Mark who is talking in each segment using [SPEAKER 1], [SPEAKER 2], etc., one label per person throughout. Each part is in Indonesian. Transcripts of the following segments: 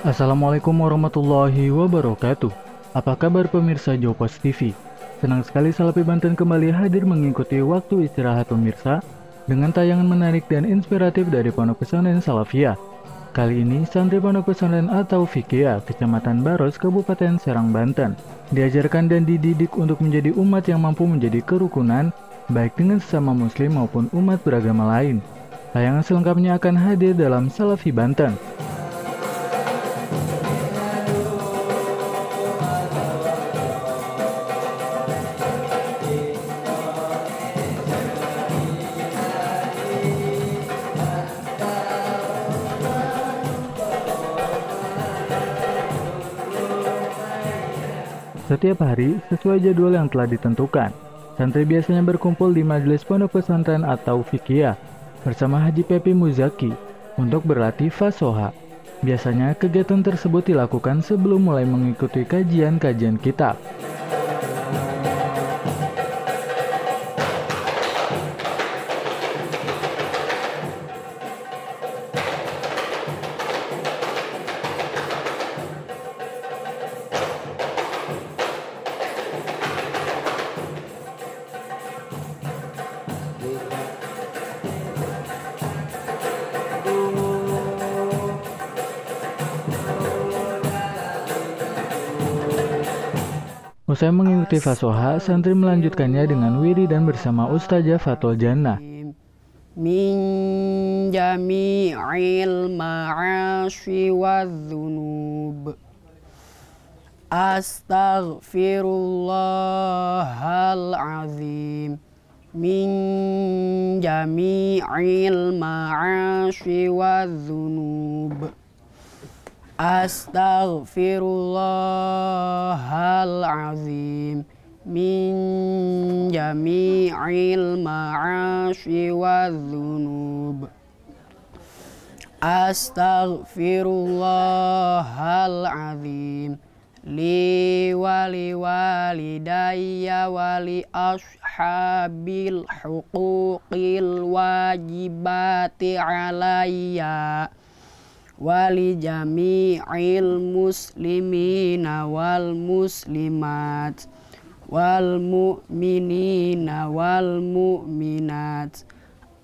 [SPEAKER 1] Assalamualaikum warahmatullahi wabarakatuh. Apa kabar pemirsa Jopos TV? Senang sekali Salafi Banten kembali hadir mengikuti waktu istirahat pemirsa dengan tayangan menarik dan inspiratif dari Pondok Pesantren Salafiyah. Kali ini santri Pondok Pesantren atau Fikih Kecamatan Baros, Kabupaten Serang, Banten diajarkan dan dididik untuk menjadi umat yang mampu menjadi kerukunan baik dengan sesama muslim maupun umat beragama lain. Tayangan selengkapnya akan hadir dalam Salafi Banten. Setiap hari, sesuai jadwal yang telah ditentukan, santri biasanya berkumpul di majelis pondok pesantren atau fikih bersama Haji Pepi Muzaki untuk berlatih fasoha. Biasanya kegiatan tersebut dilakukan sebelum mulai mengikuti kajian-kajian kitab. Usai mengikuti fasoha, santri melanjutkannya dengan wiridan bersama Ustazah Fatul Jannah.
[SPEAKER 2] Min jami'il ma'asyi wadh-dhunub Astaghfirullahal azim. Min jami'il ma'asyi wadh-dhunub Astaghfirullahal azim. Min jami'il ma'asyi wadh-dhunub Astaghfirullahal azim. Li wali walidayya wali ashabil huquqil wajibati alayya wali jami'il muslimina wal muslimat wal mu'minina wal mu'minat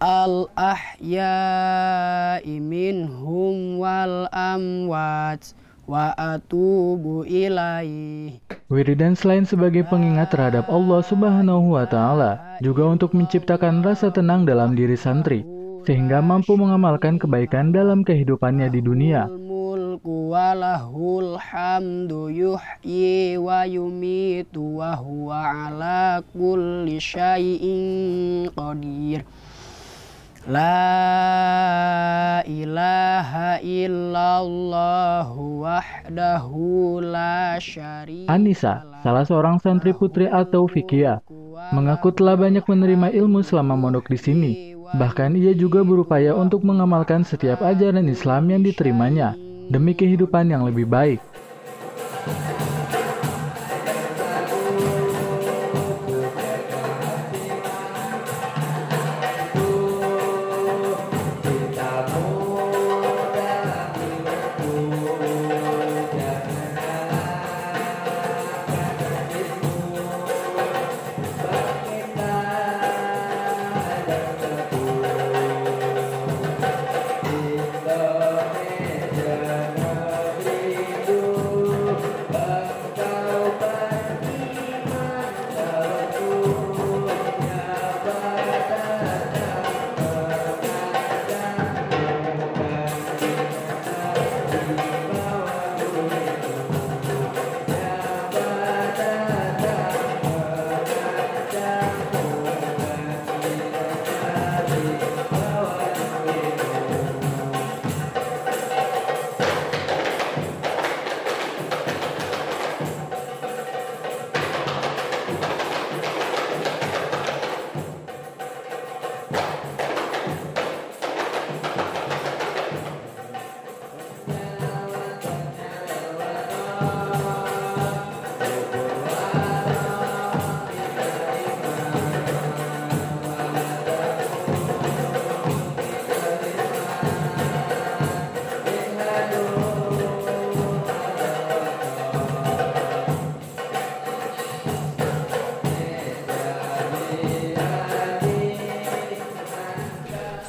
[SPEAKER 2] al ahya'i minhum wal amwat wa atubu ilaih.
[SPEAKER 1] Wiridan selain sebagai pengingat terhadap Allah Subhanahu wa Ta'ala, juga untuk menciptakan rasa tenang dalam diri santri, sehingga mampu mengamalkan kebaikan dalam kehidupannya di dunia.
[SPEAKER 2] Walahul hamdu yuhyi wa yumitu wa huwa ala kulli syai'in qadir. La ilaha illallah wahdahu la syarika.
[SPEAKER 1] Anissa, salah seorang santri putri atau fikih, mengaku telah banyak menerima ilmu selama mondok di sini. Bahkan ia juga berupaya untuk mengamalkan setiap ajaran Islam yang diterimanya demi kehidupan yang lebih baik.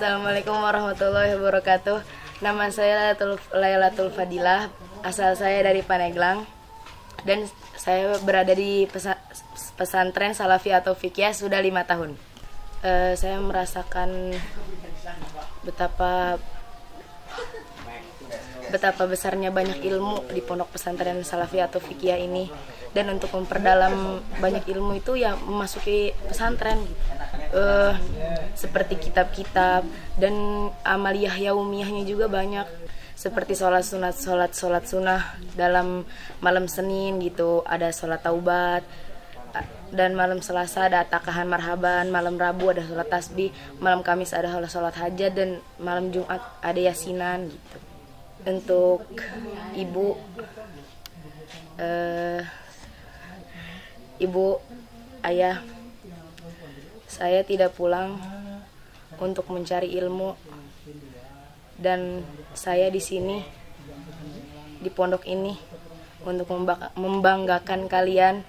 [SPEAKER 3] Assalamualaikum warahmatullahi wabarakatuh. Nama saya Lailatul Fadilah, asal saya dari Paneglang dan saya berada di pesantren Salafi atau Fikih sudah 5 tahun. Saya merasakan betapa besarnya banyak ilmu di pondok pesantren Salafi atau Fikih ini, dan untuk memperdalam banyak ilmu itu ya memasuki pesantren gitu. Seperti kitab-kitab dan amaliyah yaumiyahnya juga banyak, seperti sholat sunnah dalam malam Senin gitu, ada sholat taubat, dan malam Selasa ada takahan marhaban, malam Rabu ada sholat tasbih, malam Kamis ada sholat hajat, dan malam Jumat ada yasinan gitu. Untuk ibu ayah, saya tidak pulang untuk mencari ilmu, dan saya di sini di pondok ini untuk membanggakan kalian,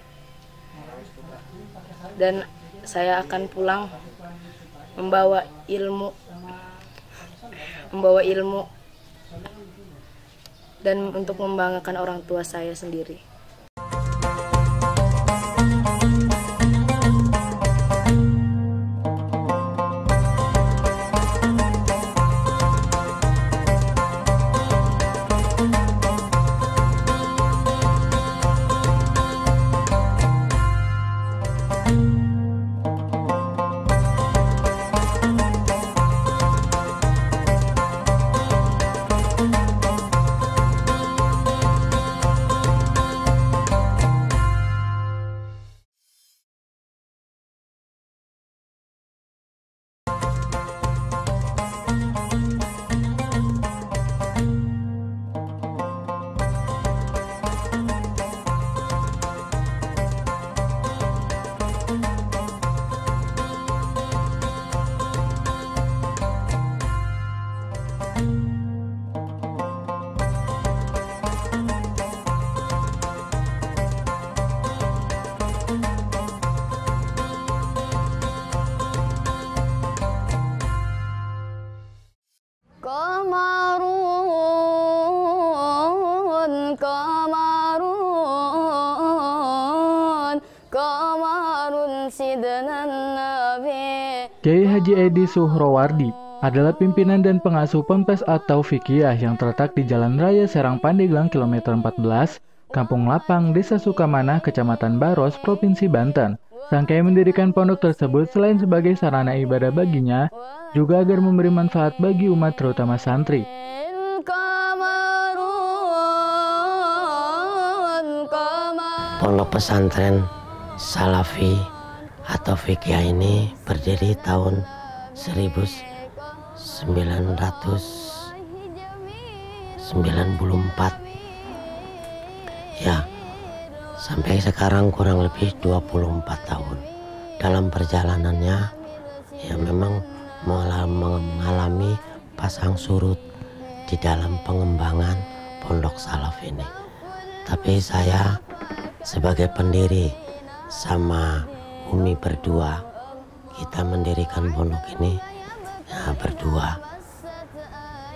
[SPEAKER 3] dan saya akan pulang membawa ilmu dan untuk membanggakan orang tua saya sendiri.
[SPEAKER 1] Kiai Haji Edi Suhrowardi adalah pimpinan dan pengasuh Ponpes atau Fikih yang terletak di Jalan Raya Serang Pandeglang kilometer 14, Kampung Lapang, Desa Sukamanah, Kecamatan Baros, Provinsi Banten. Sang Kiai mendirikan pondok tersebut selain sebagai sarana ibadah baginya, juga agar memberi manfaat bagi umat terutama santri.
[SPEAKER 4] Pondok pesantren Salafi atau Fikih ini berdiri tahun 1994. Ya, sampai sekarang kurang lebih 24 tahun. Dalam perjalanannya ya memang mengalami pasang surut di dalam pengembangan pondok salaf ini. Tapi saya sebagai pendiri sama Umi berdua, kita mendirikan pondok ini ya berdua.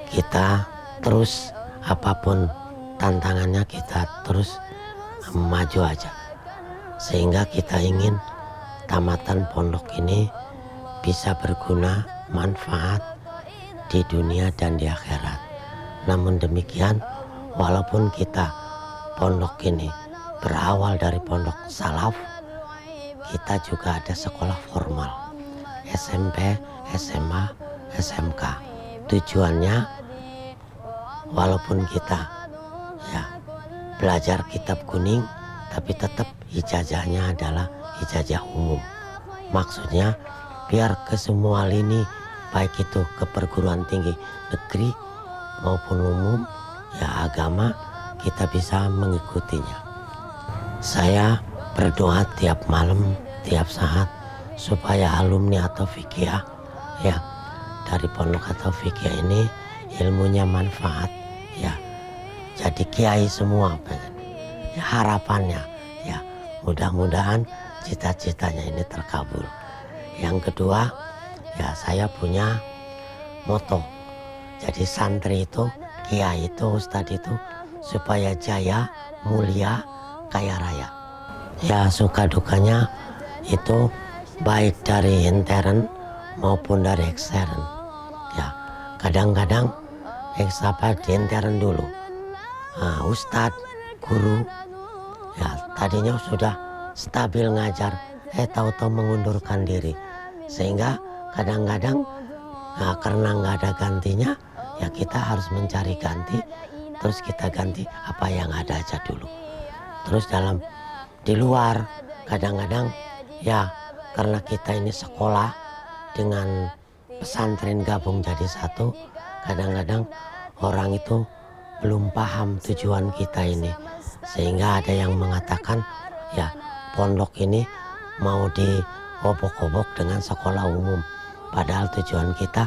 [SPEAKER 4] Kita terus apapun tantangannya kita terus maju aja. Sehingga kita ingin tamatan pondok ini bisa berguna manfaat di dunia dan di akhirat. Namun demikian, walaupun kita pondok ini berawal dari pondok salaf, kita juga ada sekolah formal, SMP, SMA, SMK. Tujuannya, walaupun kita ya belajar kitab kuning, tapi tetap ijazahnya adalah ijazah umum. Maksudnya, biar ke semua lini, baik itu ke perguruan tinggi negeri maupun umum, ya agama, kita bisa mengikutinya. Saya berdoa tiap malam, tiap saat supaya alumni atau fikih ya dari pondok atau fikih ini ilmunya manfaat ya. Jadi kiai semua ya, harapannya ya mudah-mudahan cita-citanya ini terkabul. Yang kedua ya saya punya moto. Jadi santri itu, kiai itu, ustadz itu supaya jaya, mulia, kaya raya. Ya suka dukanya itu baik dari intern maupun dari ekstern. Ya kadang-kadang di intern dulu. Nah, ustadz, guru, ya tadinya sudah stabil ngajar, tahu-tahu mengundurkan diri. Sehingga kadang-kadang karena nggak ada gantinya, ya kita harus mencari ganti, terus kita ganti apa yang ada aja dulu. Terus di luar kadang-kadang ya karena kita ini sekolah dengan pesantren gabung jadi satu, kadang-kadang orang itu belum paham tujuan kita ini, sehingga ada yang mengatakan ya pondok ini mau diobok-obok dengan sekolah umum, padahal tujuan kita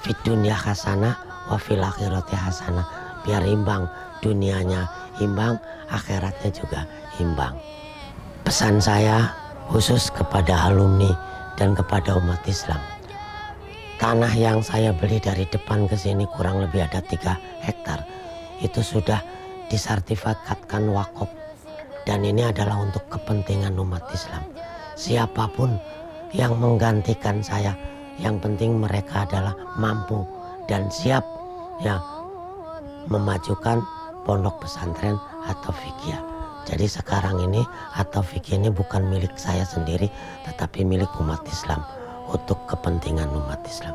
[SPEAKER 4] fid dunya hasanah wa fil akhirati hasanah, biar imbang, dunianya imbang, akhiratnya juga imbang. Pesan saya khusus kepada alumni dan kepada umat Islam, tanah yang saya beli dari depan ke sini kurang lebih ada 3 hektar. Itu sudah disertifikatkan wakaf. Dan ini adalah untuk kepentingan umat Islam. Siapapun yang menggantikan saya, yang penting mereka adalah mampu dan siap ya memajukan pondok pesantren atau fikih. Jadi sekarang ini atau fikih ini bukan milik saya sendiri, tetapi milik umat Islam, untuk kepentingan umat Islam.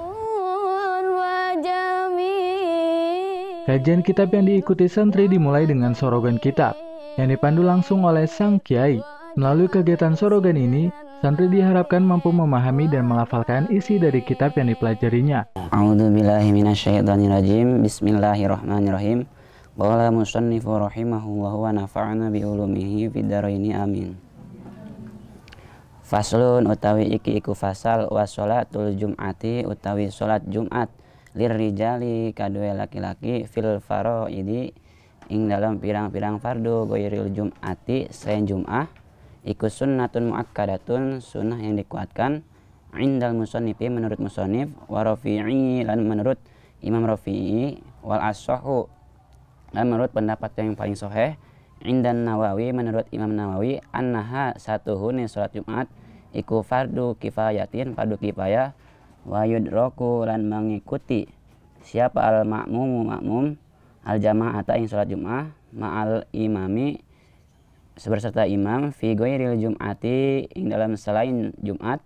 [SPEAKER 1] Kajian kitab yang diikuti santri dimulai dengan sorogan kitab yang dipandu langsung oleh sang kiai. Melalui kegiatan sorogan ini, santri diharapkan mampu memahami dan melafalkan isi dari kitab yang dipelajarinya.
[SPEAKER 5] A'udzubillahi minasyaitonirrajim. Bismillahirrahmanirrahim. Qala musannifu rahimahullahu wa nafa'ana bi ulumihi fid dharaini amin. Faslun utawi iki iku fasal wa sholatul jum'ati utawi sholat Jumat lirrijali kadue laki-laki fil faraidi ing dalam pirang-pirang fardu ghairil jum'ati selain Jum'ah iku sunnatun muakkadatun, sunnah yang dikuatkan indal musannifi menurut musannif, wa rafi'i lan menurut Imam Rafi'i, wal as-sahhu dan menurut pendapat yang paling sahih indan Nawawi menurut Imam Nawawi, annaha satuhune salat Jumat iku fardu kifayatin, fardu kifayah, wa yudraku lan mengikuti siapa al makmum al jamaata ing salat Jumat ma'al imami beserta imam fi ghairil jum'ati ing dalam selain Jumat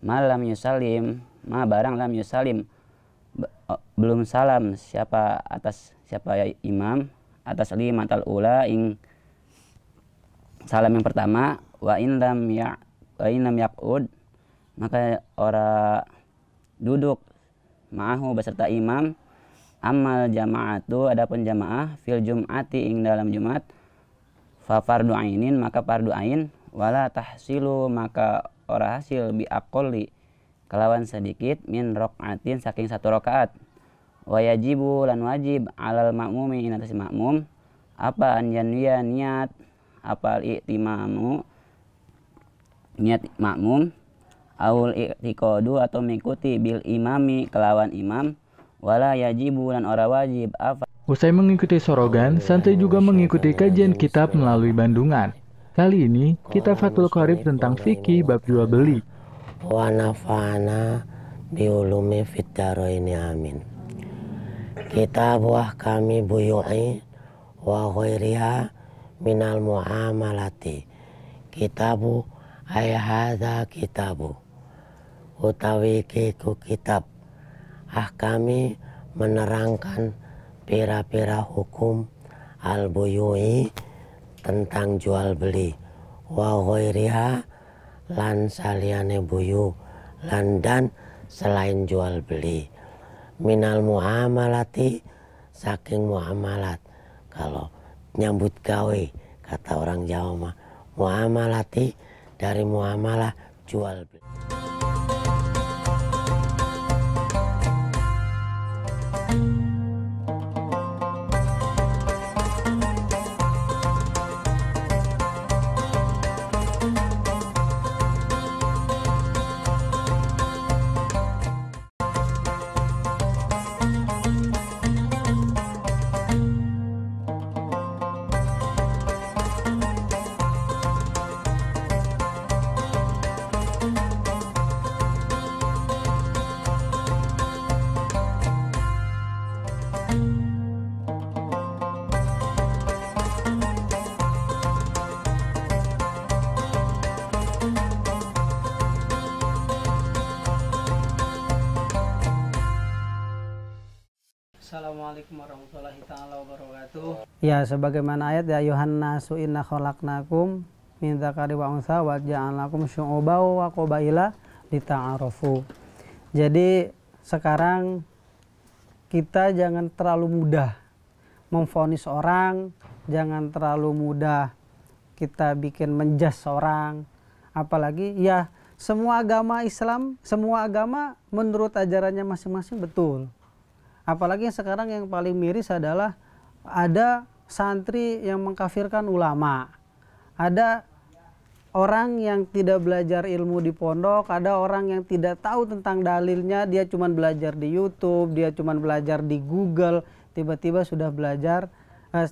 [SPEAKER 5] malam yusalim ma barang lam yusalim belum salam siapa imam atas limatal ula ing salam yang pertama, wa in lam yaqud maka ora duduk ma'ahu beserta imam, amal jama'atu adapun jamaah fil jum'ati ing dalam Jumat fa fardu ainin maka fardu ain, wala tahsilu maka ora hasil bi aqalli kelawan sedikit min raqatin saking 1 rakaat, wa yajibu lan wajib alal makmumi ing atas makmum apa anjanwiya niat apa i'timamu niat makmum aul i'tiqadu atau mengikuti bil imami kelawan imam, wala yajibu lan ora wajib apa.
[SPEAKER 1] Usai mengikuti sorogan, santri juga mengikuti kajian kitab melalui bandungan. Kali ini kita Fathul Qorib tentang fikih bab jual beli.
[SPEAKER 4] Wa nafa'ana bi ulumi fid dharaini amin. Kitab kami buyu'i wa ghairiha minal muamalati. Kitabu ay hadza kitabu utawi kiku kitab kami menerangkan pira-pira hukum al-buyu'i tentang jual beli, wa ghairiha lan saliyane buyu lan dan selain jual beli, minal muamalati saking muamalat. Kalau nyambut gawe kata orang Jawa mah muamalati dari muamalah jual beli.
[SPEAKER 2] Assalamualaikum warahmatullahi taala wabarakatuh.
[SPEAKER 6] Ya, sebagaimana ayat ya Yohannasu inna khalaqnakum min dzakari wa untha wa ja'alnakum syu'uban wa qabaila lita'arafu. Jadi sekarang kita jangan terlalu mudah memvonis orang, jangan terlalu mudah kita bikin menjas orang. Apalagi ya semua agama Islam, semua agama menurut ajarannya masing-masing betul. Apalagi sekarang yang paling miris adalah ada santri yang mengkafirkan ulama. Ada orang yang tidak belajar ilmu di pondok, ada orang yang tidak tahu tentang dalilnya, dia cuma belajar di YouTube, dia cuma belajar di Google, tiba-tiba sudah belajar,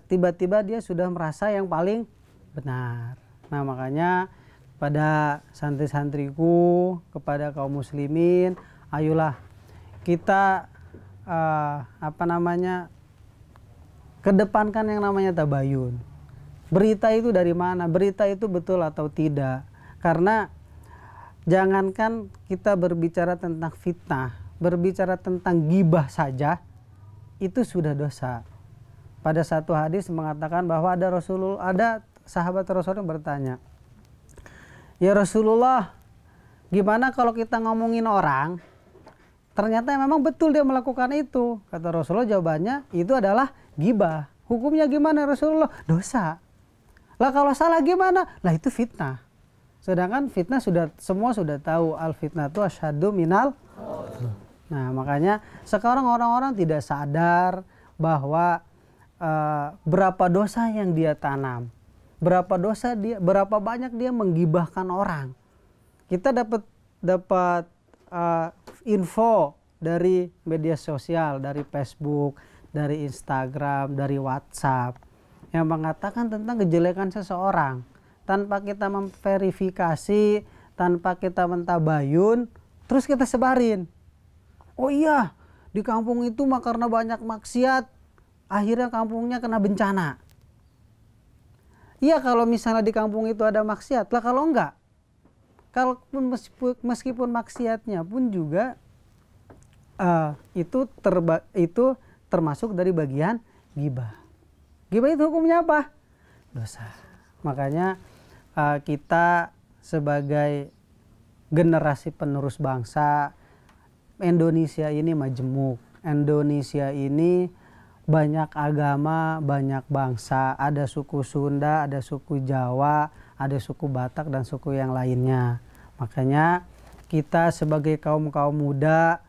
[SPEAKER 6] tiba-tiba dia sudah merasa yang paling benar. Nah, makanya pada santri-santriku, kepada kaum muslimin, ayolah kita kedepankan yang namanya tabayun. Berita itu dari mana? Berita itu betul atau tidak? Karena jangankan kita berbicara tentang fitnah, berbicara tentang gibah saja itu sudah dosa. Pada satu hadis mengatakan bahwa ada sahabat Rasulullah yang bertanya, "Ya Rasulullah, gimana kalau kita ngomongin orang ternyata memang betul dia melakukan itu?" Kata Rasulullah, jawabannya itu adalah gibah. Hukumnya gimana Rasulullah? Dosa. Lah kalau salah gimana? Lah itu fitnah. Sedangkan fitnah semua sudah tahu, al fitnah itu asyaddu minal. Nah, makanya sekarang orang-orang tidak sadar bahwa berapa dosa yang dia tanam. Berapa banyak dia menggibahkan orang. Kita dapat info dari media sosial, dari Facebook, dari Instagram, dari WhatsApp yang mengatakan tentang kejelekan seseorang tanpa kita memverifikasi, tanpa kita mentabayun, terus kita sebarin. Oh iya, di kampung itu mah karena banyak maksiat, akhirnya kampungnya kena bencana. Iya, kalau misalnya di kampung itu ada maksiat, lah kalau enggak, kalaupun meskipun maksiatnya pun juga itu termasuk dari bagian ghibah. Ghibah itu hukumnya apa? Dosa. Makanya kita sebagai generasi penerus bangsa, Indonesia ini majemuk. Indonesia ini banyak agama, banyak bangsa. Ada suku Sunda, ada suku Jawa, ada suku Batak dan suku yang lainnya. Makanya kita sebagai kaum muda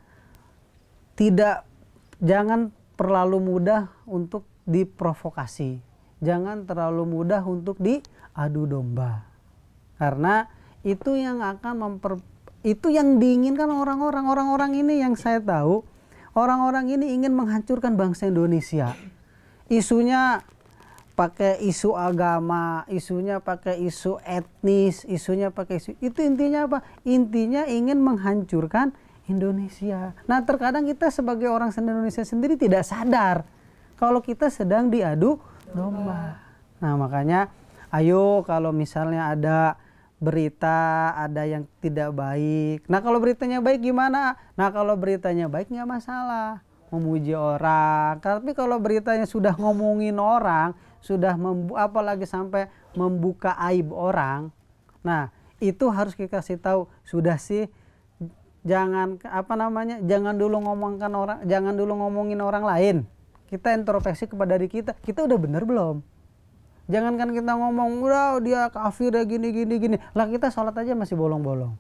[SPEAKER 6] jangan terlalu mudah untuk diprovokasi, jangan terlalu mudah untuk diadu domba, karena itu yang akan itu yang diinginkan orang-orang ini. Yang saya tahu, orang-orang ini ingin menghancurkan bangsa Indonesia. Isunya pakai isu agama, isunya pakai isu etnis, isunya pakai isu itu. Intinya apa? Intinya ingin menghancurkan Indonesia. Nah, terkadang kita sebagai orang Indonesia sendiri tidak sadar kalau kita sedang diadu domba. Nah, makanya ayo kalau misalnya ada berita, ada yang tidak baik. Nah, kalau beritanya baik gimana? Nah, kalau beritanya baik nggak masalah, memuji orang. Tapi kalau beritanya sudah ngomongin orang, sudah apalagi sampai membuka aib orang, nah itu harus kita kasih tahu, sudah sih. Jangan jangan dulu ngomongin orang lain. Kita introspeksi kepada diri kita udah bener belum? Jangankan kita ngomong udah dia kafir ya gini. Lah kita sholat aja masih bolong-bolong.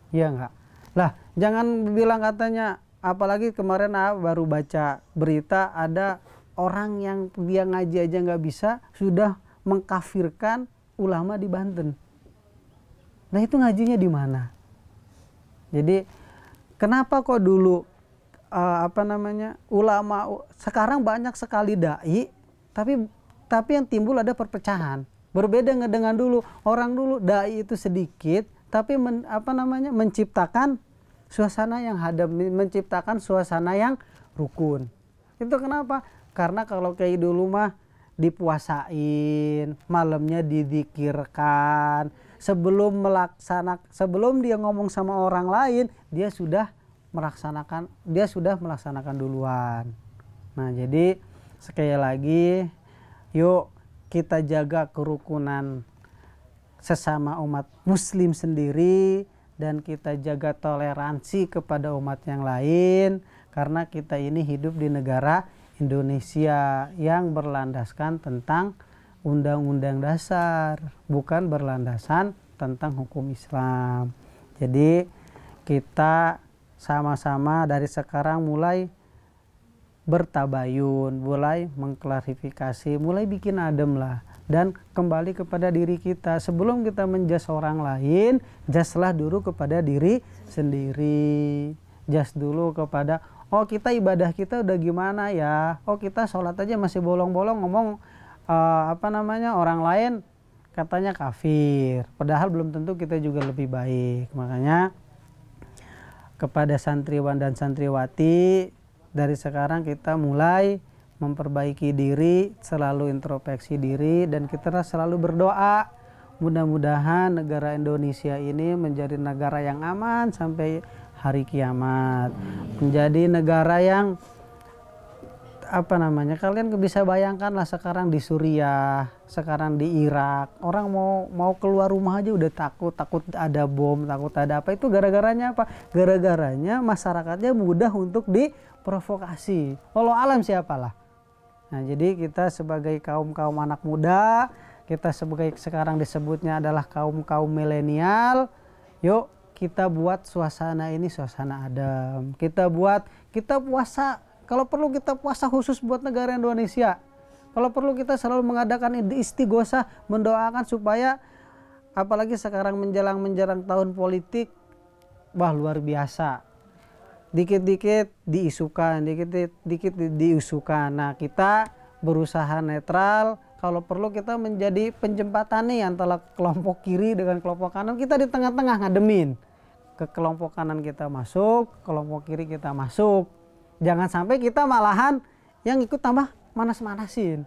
[SPEAKER 6] Iya enggak? Lah jangan bilang katanya, apalagi kemarin baru baca berita ada orang yang dia ngaji aja nggak bisa sudah mengkafirkan ulama di Banten. Nah itu ngajinya di mana? Jadi kenapa kok dulu ulama sekarang banyak sekali dai, tapi yang timbul ada perpecahan. Berbeda dengan dulu. Orang dulu dai itu sedikit, tapi menciptakan suasana yang hadam, menciptakan suasana yang rukun. Itu kenapa? Karena kalau kayak dulu mah dipuasain, malamnya dizikirkan, sebelum dia ngomong sama orang lain, dia sudah melaksanakan duluan. Nah, jadi sekali lagi, yuk kita jaga kerukunan sesama umat muslim sendiri, dan kita jaga toleransi kepada umat yang lain, karena kita ini hidup di negara Indonesia yang berlandaskan tentang undang-undang dasar, bukan berlandasan tentang hukum Islam. Jadi kita sama-sama dari sekarang mulai bertabayun, mulai mengklarifikasi, mulai bikin adem lah, dan kembali kepada diri kita. Sebelum kita menjas orang lain, jaslah dulu kepada diri sendiri. Jas dulu kepada, oh kita ibadah kita udah gimana ya, oh kita sholat aja masih bolong-bolong, ngomong orang lain katanya kafir, padahal belum tentu kita juga lebih baik. Makanya kepada santriwan dan santriwati, dari sekarang kita mulai memperbaiki diri, selalu introspeksi diri, dan kita selalu berdoa mudah-mudahan negara Indonesia ini menjadi negara yang aman sampai hari kiamat, menjadi negara yang kalian bisa bayangkan lah, sekarang di Suriah, sekarang di Irak, orang mau keluar rumah aja udah takut ada bom, takut ada apa. Itu gara-garanya apa? Gara-garanya masyarakatnya mudah untuk diprovokasi. Walau alam siapalah. Nah, jadi kita sebagai kaum anak muda, kita sebagai sekarang disebutnya adalah kaum milenial, yuk kita buat suasana ini suasana adem. Kita puasa. Kalau perlu kita puasa khusus buat negara Indonesia. Kalau perlu kita selalu mengadakan istighosah, mendoakan supaya, apalagi sekarang menjelang tahun politik, wah luar biasa. Dikit-dikit diisukan, dikit-dikit diusukan. Nah, kita berusaha netral. Kalau perlu kita menjadi penjembatan nih antara kelompok kiri dengan kelompok kanan. Kita di tengah-tengah ngademin. Ke kelompok kanan kita masuk, kelompok kiri kita masuk. Jangan sampai kita malahan yang ikut tambah manas-manasin.